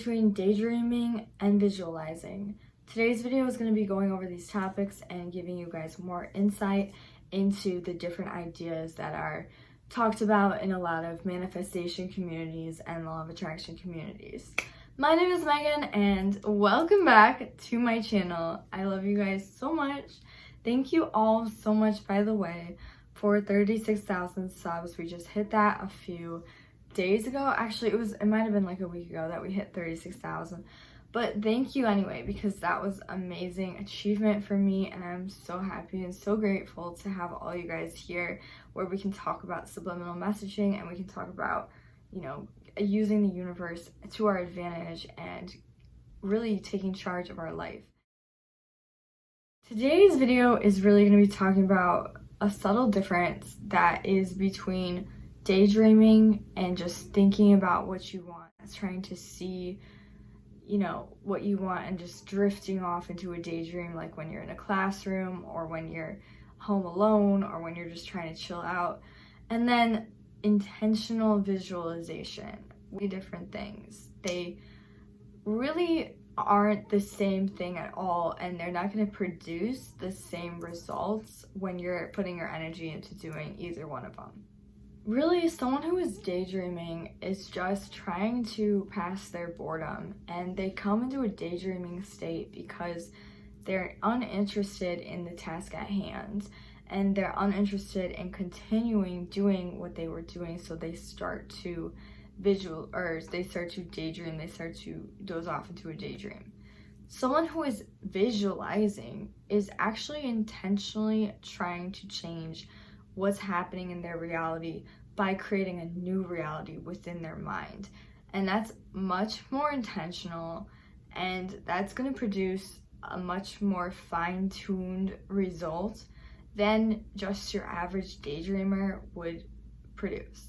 between daydreaming and visualizing. Today's video is going to be going over these topics and giving you guys more insight into the different ideas that are talked about in a lot of manifestation communities and law of attraction communities. My name is Megan and welcome back to my channel. I love you guys so much. Thank you all so much, by the way, for 36,000 subs. We just hit that a few days ago. Actually, it might have been like a week ago that we hit 36,000. But thank you anyway, because that was amazing achievement for me, and I'm so happy and so grateful to have all you guys here where we can talk about subliminal messaging and we can talk about, you know, using the universe to our advantage and really taking charge of our life. Today's video is really going to be talking about a subtle difference that is between daydreaming and just thinking about what you want. It's trying to see, you know, what you want and just drifting off into a daydream, like when you're in a classroom or when you're home alone or when you're just trying to chill out. And then intentional visualization, way different things. They really aren't the same thing at all, and they're not going to produce the same results when you're putting your energy into doing either one of them. Really, someone who is daydreaming is just trying to pass their boredom, and they come into a daydreaming state because they're uninterested in the task at hand, and they're uninterested in continuing doing what they were doing, so they start to they start to daydream, they start to doze off into a daydream. Someone who is visualizing is actually intentionally trying to change what's happening in their reality by creating a new reality within their mind. And that's much more intentional, and that's going to produce a much more fine-tuned result than just your average daydreamer would produce.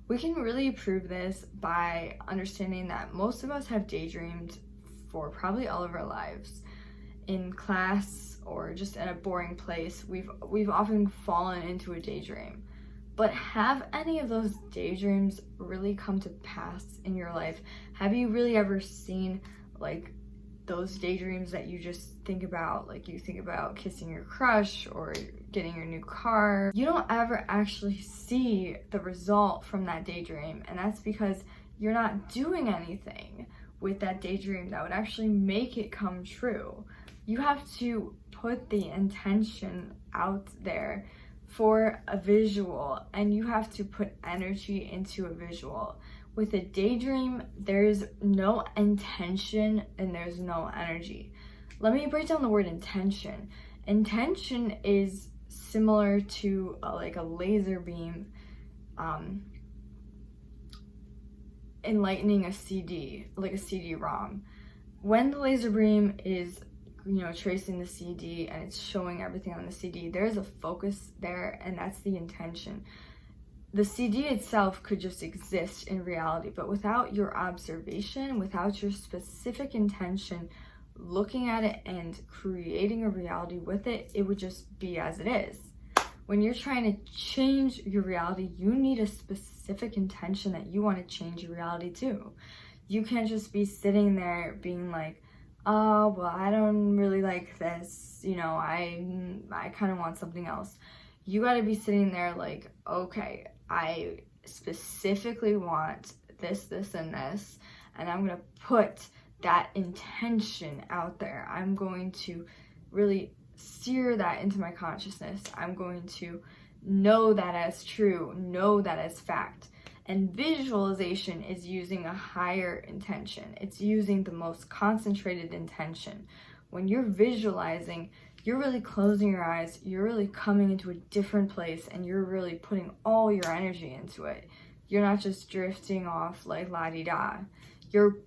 We can really prove this by understanding that most of us have daydreamed for probably all of our lives. In class or just in a boring place, we've often fallen into a daydream. But have any of those daydreams really come to pass in your life? Have you really ever seen like those daydreams that you just think about, like you think about kissing your crush or getting your new car? You don't ever actually see the result from that daydream, and that's because you're not doing anything with that daydream that would actually make it come true. You have to put the intention out there for a visual, and you have to put energy into a visual. With a daydream, there's no intention and there's no energy. Let me break down the word intention. Intention is similar to like a laser beam enlightening a CD, like a CD-ROM. When the laser beam is, you know, tracing the CD and it's showing everything on the CD, there's a focus there, and that's the intention. The CD itself could just exist in reality, but without your observation, without your specific intention, looking at it and creating a reality with it, it would just be as it is. When you're trying to change your reality, you need a specific intention that you want to change your reality to. You can't just be sitting there being like, oh, well, I don't really like this, you know, I kind of want something else. You got to be sitting there like, okay, I specifically want this, this, and this, and I'm going to put that intention out there. I'm going to really sear that into my consciousness. I'm going to know that as true, know that as fact. And visualization is using a higher intention. It's using the most concentrated intention. When you're visualizing, you're really closing your eyes, you're really coming into a different place, and you're really putting all your energy into it. You're not just drifting off like la-di-da. You're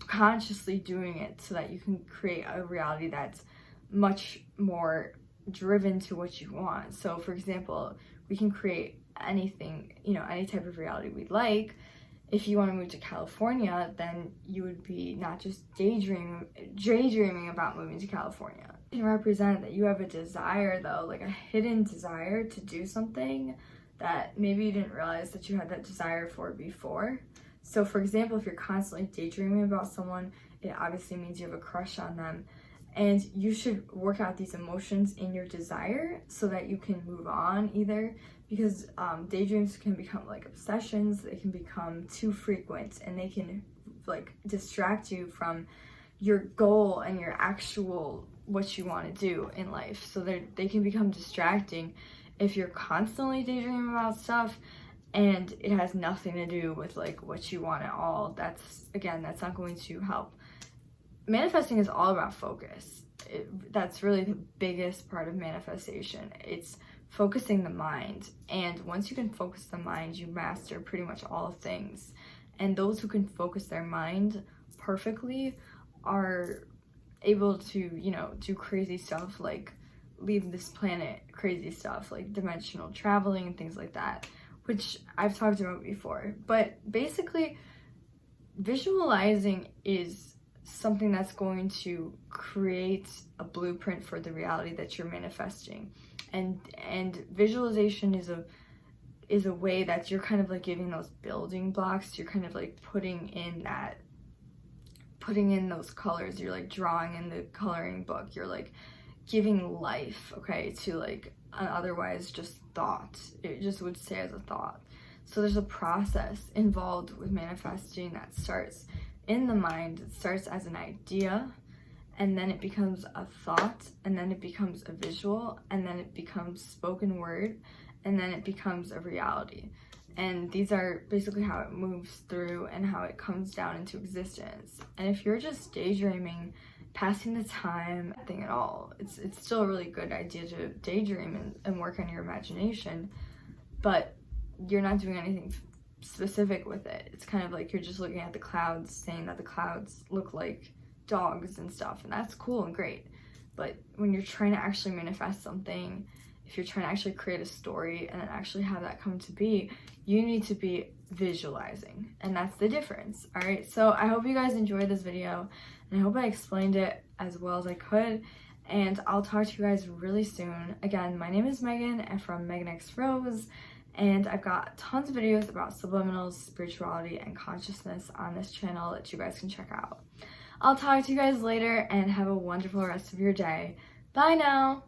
consciously doing it so that you can create a reality that's much more driven to what you want. So for example, we can create anything, you know, any type of reality we'd like. If you want to move to California, then you would be not just daydreaming about moving to California. It can represent that you have a desire, though, like a hidden desire to do something that maybe you didn't realize that you had that desire for before. So for example, if you're constantly daydreaming about someone, it obviously means you have a crush on them. And you should work out these emotions in your desire so that you can move on, either because daydreams can become like obsessions, they can become too frequent, and they can like distract you from your goal and your actual what you want to do in life. So they can become distracting if you're constantly daydreaming about stuff and it has nothing to do with like what you want at all. That's not going to help. Manifesting is all about focus. That's really the biggest part of manifestation. It's focusing the mind, and once you can focus the mind, you master pretty much all things. And those who can focus their mind perfectly are able to, you know, do crazy stuff like leave this planet, crazy stuff like dimensional traveling and things like that, which I've talked about before. But basically, visualizing is something that's going to create a blueprint for the reality that you're manifesting. And visualization is a way that you're kind of like giving those building blocks. You're kind of like putting in those colors. You're like drawing in the coloring book. You're like giving life, okay, to like an otherwise just thought. It just would stay as a thought. So there's a process involved with manifesting that starts in the mind. It starts as an idea, and then it becomes a thought, and then it becomes a visual, and then it becomes spoken word, and then it becomes a reality. And these are basically how it moves through and how it comes down into existence. And if you're just daydreaming, passing the time, nothing at all, it's still a really good idea to daydream and work on your imagination, but you're not doing anything specific with it. It's kind of like you're just looking at the clouds, saying that the clouds look like dogs and stuff, and that's cool and great. But when you're trying to actually manifest something, if you're trying to actually create a story and then actually have that come to be, you need to be visualizing, and that's the difference. All right, so I hope you guys enjoyed this video, and I hope I explained it as well as I could, and I'll talk to you guys really soon. Again, my name is Megan, and from Megan X Rose, and I've got tons of videos about subliminals, spirituality, and consciousness on this channel that you guys can check out. I'll talk to you guys later, and have a wonderful rest of your day. Bye now!